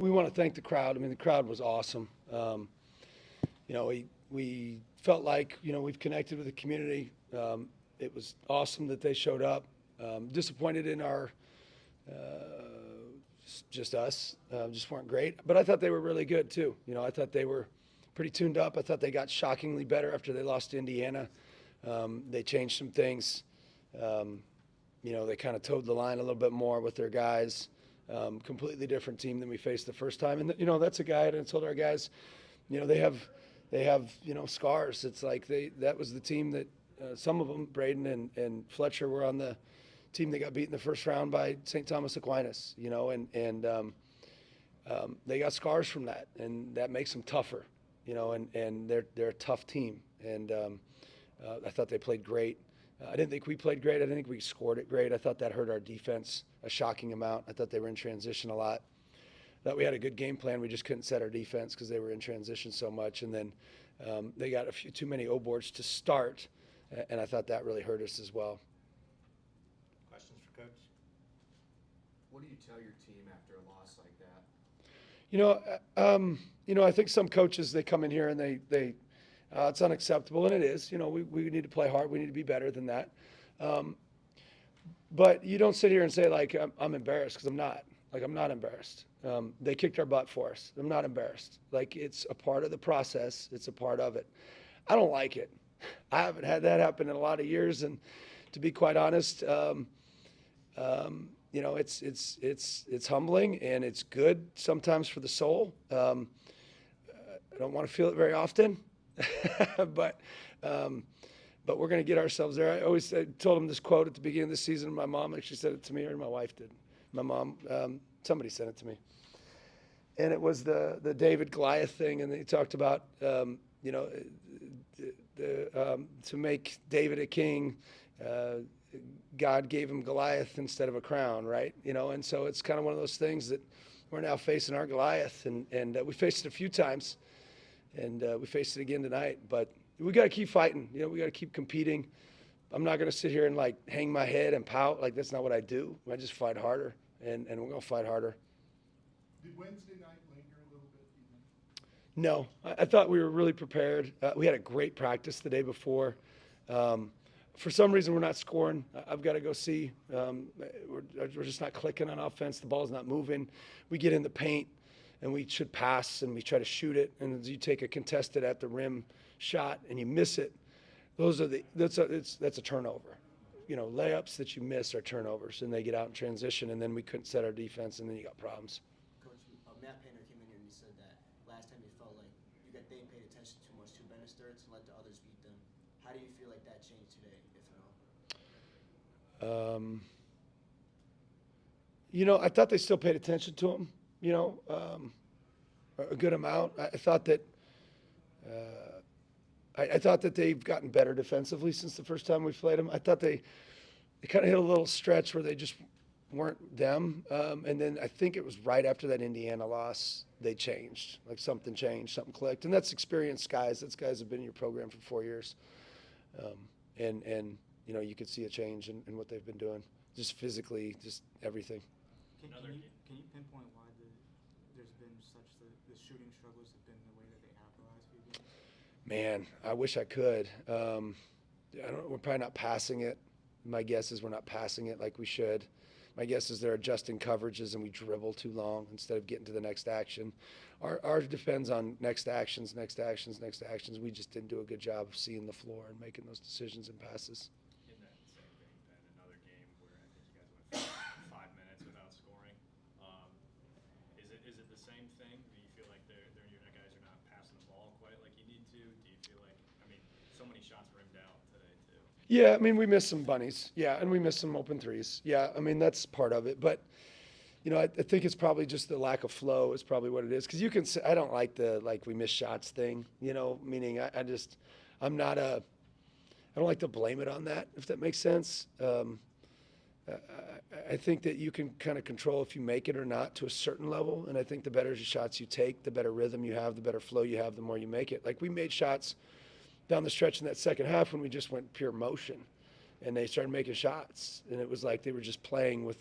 We want to thank the crowd. I mean, the crowd was awesome. We felt like, we've connected with the community. It was awesome that they showed up. Disappointed in our, just us, just weren't great. But I thought they were really good too. I thought they were pretty tuned up. I thought they got shockingly better after they lost to Indiana. They changed some things. They kind of towed the line a little bit more with their guys. Completely different team than we faced the first time. And, that's a guy, and I told our guys, they have scars. It's like that was the team that some of them, Braden and Fletcher, were on the team that got beat in the first round by St. Thomas Aquinas, and they got scars from that, and that makes them tougher, and they're a tough team. And I thought they played great. I didn't think we played great. I didn't think we scored it great. I thought that hurt our defense a shocking amount. I thought they were in transition a lot. Thought we had a good game plan. We just couldn't set our defense because they were in transition so much. And then they got a few too many O-boards to start, and I thought that really hurt us as well. Questions for Coach? What do you tell your team after a loss like that? I think some coaches, they come in here and they it's unacceptable, and it is. We need to play hard. We need to be better than that. But you don't sit here and say, like, I'm embarrassed, because I'm not. Like, I'm not embarrassed. They kicked our butt for us. I'm not embarrassed. Like, it's a part of the process. It's a part of it. I don't like it. I haven't had that happen in a lot of years, and to be quite honest, it's humbling, and it's good sometimes for the soul. I don't want to feel it very often. but we're going to get ourselves there. I told him this quote at the beginning of the season. My mom actually said it to me, or my wife did. My mom, somebody sent it to me. And it was the David Goliath thing, and he talked about, to make David a king, God gave him Goliath instead of a crown, right? And so it's kind of one of those things that we're now facing our Goliath, and we faced it a few times. And we faced it again tonight, but we got to keep fighting. We got to keep competing. I'm not going to sit here and hang my head and pout. Like, that's not what I do. I just fight harder, and we're going to fight harder. Did Wednesday night linger a little bit, do you think? No, I thought we were really prepared. We had a great practice the day before. For some reason, we're not scoring. I've got to go see. We're just not clicking on offense. The ball's not moving. We get in the paint, and we should pass, and we try to shoot it, and as you take a contested at the rim shot and you miss it, that's a turnover. Layups that you miss are turnovers, and they get out in transition, and then we couldn't set our defense, and then you got problems. Coach, Matt Painter came in here and he said that last time you felt like they paid attention too much to Benesturts and let the others beat them. How do you feel like that changed today, if at all? I thought they still paid attention to him. A good amount. I thought that they've gotten better defensively since the first time we played them. I thought they kind of hit a little stretch where they just weren't them. And then I think it was right after that Indiana loss, they changed. Like, something changed, something clicked. And that's experienced guys. That's guys who have been in your program for 4 years. And you could see a change in what they've been doing, just physically, just everything. Can you pinpoint why there's been such the shooting struggles have been the way that they have the last few games? Man, I wish I could. We're probably not passing it. My guess is we're not passing it like we should. My guess is they're adjusting coverages and we dribble too long instead of getting to the next action. Ours depends on next actions. We just didn't do a good job of seeing the floor and making those decisions and passes. In that same vein, Ben, another game where I think you guys went 5 minutes without scoring. Is it the same thing? Do you feel like your guys are not passing the ball quite like you need to? Do you feel like, so many shots rimmed out today too? Yeah, we missed some bunnies. Yeah, and we missed some open threes. Yeah, that's part of it. But, I think it's probably just the lack of flow is probably what it is. Because you can say, I don't like the, we miss shots thing, meaning I don't like to blame it on that, if that makes sense. I think that you can kind of control if you make it or not to a certain level. And I think the better shots you take, the better rhythm you have, the better flow you have, the more you make it. Like, we made shots down the stretch in that second half when we just went pure motion, and they started making shots. And it was like they were just playing with,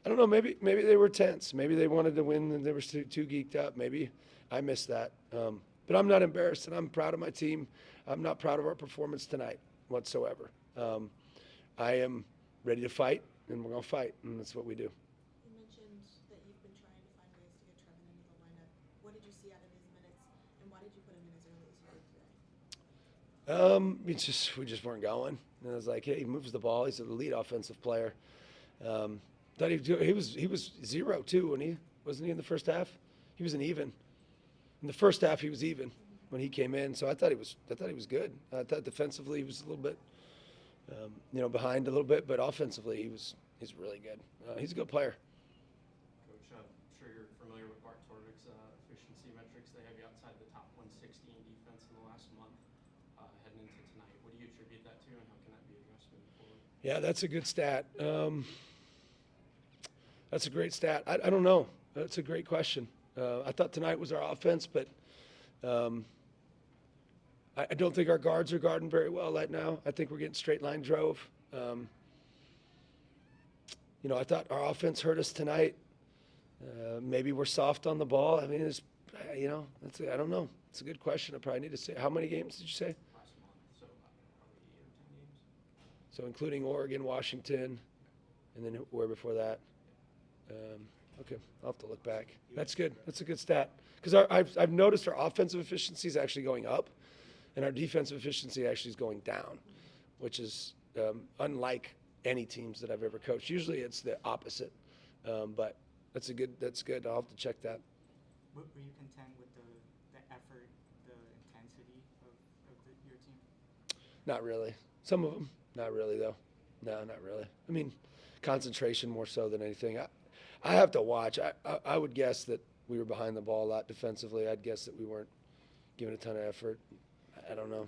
I don't know. Maybe they were tense. Maybe they wanted to win and they were too geeked up. Maybe I missed that. But I'm not embarrassed, and I'm proud of my team. I'm not proud of our performance tonight whatsoever. I am ready to fight, and we're gonna fight, and that's what we do. You mentioned that you've been trying to find ways to get Trevin into the lineup. What did you see out of his minutes, and why did you put him in as early as you did today? We just weren't going. And I was like, hey, he moves the ball. He's an elite offensive player. Thought he was 0 too when wasn't he in the first half? He was an even. In the first half, he was even when he came in. So I thought he was good. I thought defensively he was a little bit, behind a little bit, but offensively he's really good. He's a good player. Coach, I'm sure you're familiar with Bart Torvik's efficiency metrics. They have you outside the top 160 in defense in the last month. Heading into tonight, what do you attribute that to, and how can that be addressed moving forward? Yeah, that's a good stat. That's a great stat. I don't know. That's a great question. I thought tonight was our offense, but I don't think our guards are guarding very well right now. I think we're getting straight line drove. I thought our offense hurt us tonight. Maybe we're soft on the ball. I mean, I don't know. It's a good question. I probably need to say. How many games did you say? Last month, so probably 8 or 10 games. So including Oregon, Washington, and then where before that? Okay, I'll have to look back. That's good. That's a good stat. Because I've noticed our offensive efficiency is actually going up, and our defensive efficiency actually is going down, which is unlike any teams that I've ever coached. Usually it's the opposite, but that's good. I'll have to check that. Were you content with the effort, the intensity of your team? Not really. Some of them. Not really, though. No, not really. I mean, concentration more so than anything. I have to watch. I would guess that we were behind the ball a lot defensively. I'd guess that we weren't giving a ton of effort. I don't know.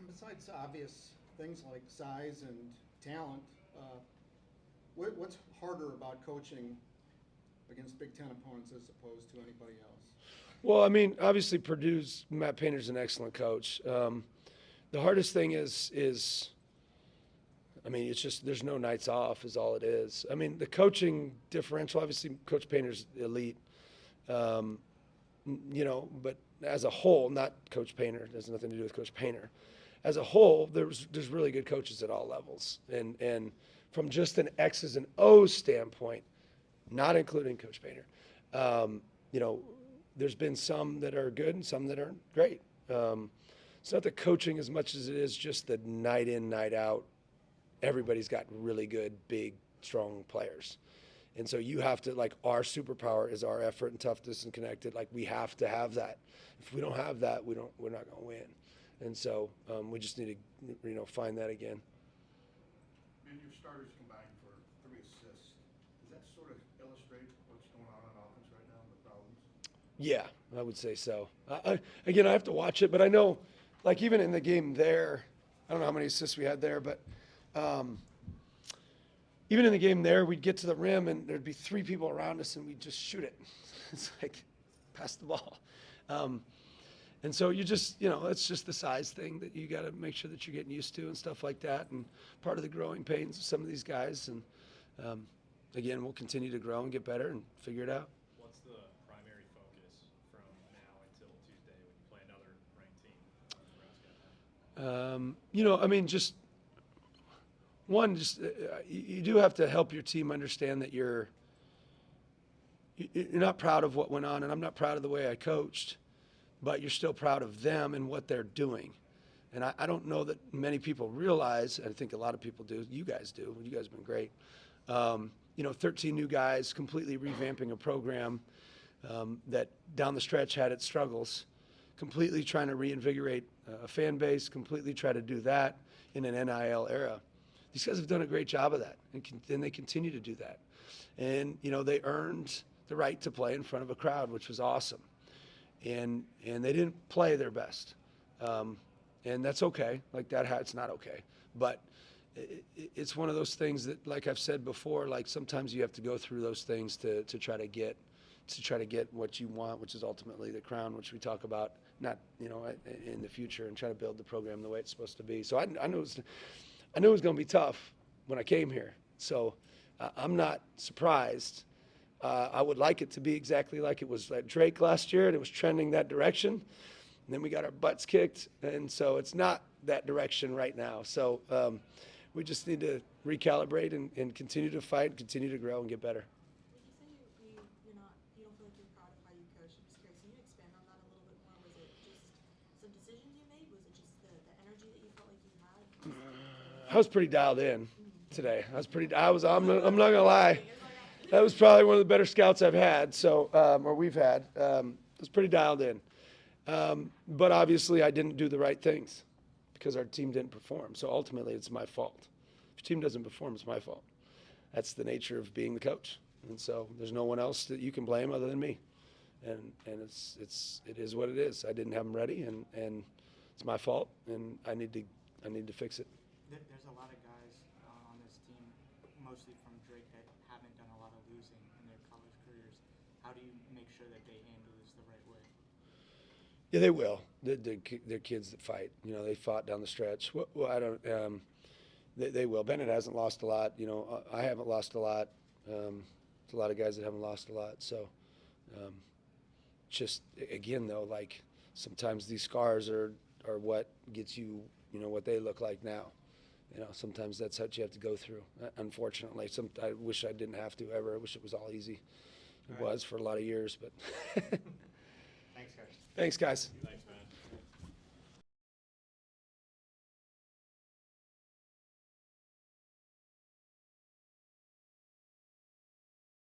Besides obvious things like size and talent, what's harder about coaching against Big Ten opponents as opposed to anybody else? Well, I mean, obviously Matt Painter's an excellent coach. The hardest thing is, I mean, it's just there's no nights off is all it is. I mean, the coaching differential, obviously Coach Painter's elite, but as a whole, not Coach Painter, it has nothing to do with Coach Painter. As a whole, there's really good coaches at all levels. And from just an X's and O's standpoint, not including Coach Painter, there's been some that are good and some that aren't great. It's not the coaching as much as it is just the night in, night out. Everybody's got really good, big, strong players. And so you have to, like, our superpower is our effort and toughness and connected. Like, we have to have that. If we don't have that, we're not going to win. And so we just need to, find that again. And your starters combined for 3 assists. Does that sort of illustrate what's going on offense right now and the problems? Yeah, I would say so. Again, I have to watch it, but I know, like, even in the game there, I don't know how many assists we had there, but even in the game there, we'd get to the rim and there'd be 3 people around us and we'd just shoot it. It's like, pass the ball. And so you just, it's just the size thing that you got to make sure that you're getting used to and stuff like that. And part of the growing pains of some of these guys. And again, we'll continue to grow and get better and figure it out. What's the primary focus from now until Tuesday when you play another ranked team? Just one, you do have to help your team understand that you're not proud of what went on, and I'm not proud of the way I coached, but you're still proud of them and what they're doing. And I don't know that many people realize, I think a lot of people do, you guys do, you guys have been great, 13 new guys, completely revamping a program that down the stretch had its struggles, completely trying to reinvigorate a fan base, completely try to do that in an NIL era. These guys have done a great job of that, and they continue to do that. And, they earned the right to play in front of a crowd, which was awesome. And they didn't play their best. And that's okay. Like, it's not okay. But it's one of those things that, like I've said before, like, sometimes you have to go through those things to try to get what you want, which is ultimately the crown, which we talk about, not, in the future, and try to build the program the way it's supposed to be. So I knew it was going to be tough when I came here. So I'm not surprised. I would like it to be exactly like it was at Drake last year, and it was trending that direction. And then we got our butts kicked, and so it's not that direction right now. So we just need to recalibrate and continue to fight, continue to grow, and get better. Would you say you don't feel like you're proud of how you coach? I'm just curious. Can you expand on that a little bit more? Was it just some decisions you made? Was it just the energy that you felt like you had? I was pretty dialed in today. I'm not gonna lie. That was probably one of the better scouts I've had. So, or we've had. I was pretty dialed in. But obviously I didn't do the right things because our team didn't perform. So ultimately it's my fault. If your team doesn't perform, it's my fault. That's the nature of being the coach. And so there's no one else that you can blame other than me. And it is what it is. I didn't have them ready, and it's my fault, and I need to fix it. There's a lot of guys on this team, mostly from Drake, that haven't done a lot of losing in their college careers. How do you make sure that they handle this the right way? Yeah, they will. They're kids that fight. You know, they fought down the stretch. Well, I don't. They will. Bennett hasn't lost a lot. You know, I haven't lost a lot. There's a lot of guys that haven't lost a lot. So, just again though, like sometimes these scars are what gets you. You know what they look like now. You know, sometimes that's what you have to go through. Unfortunately, I wish I didn't have to ever. I wish it was all easy. It was for a lot of years, but. Thanks, Coach. Thanks, guys. Thanks.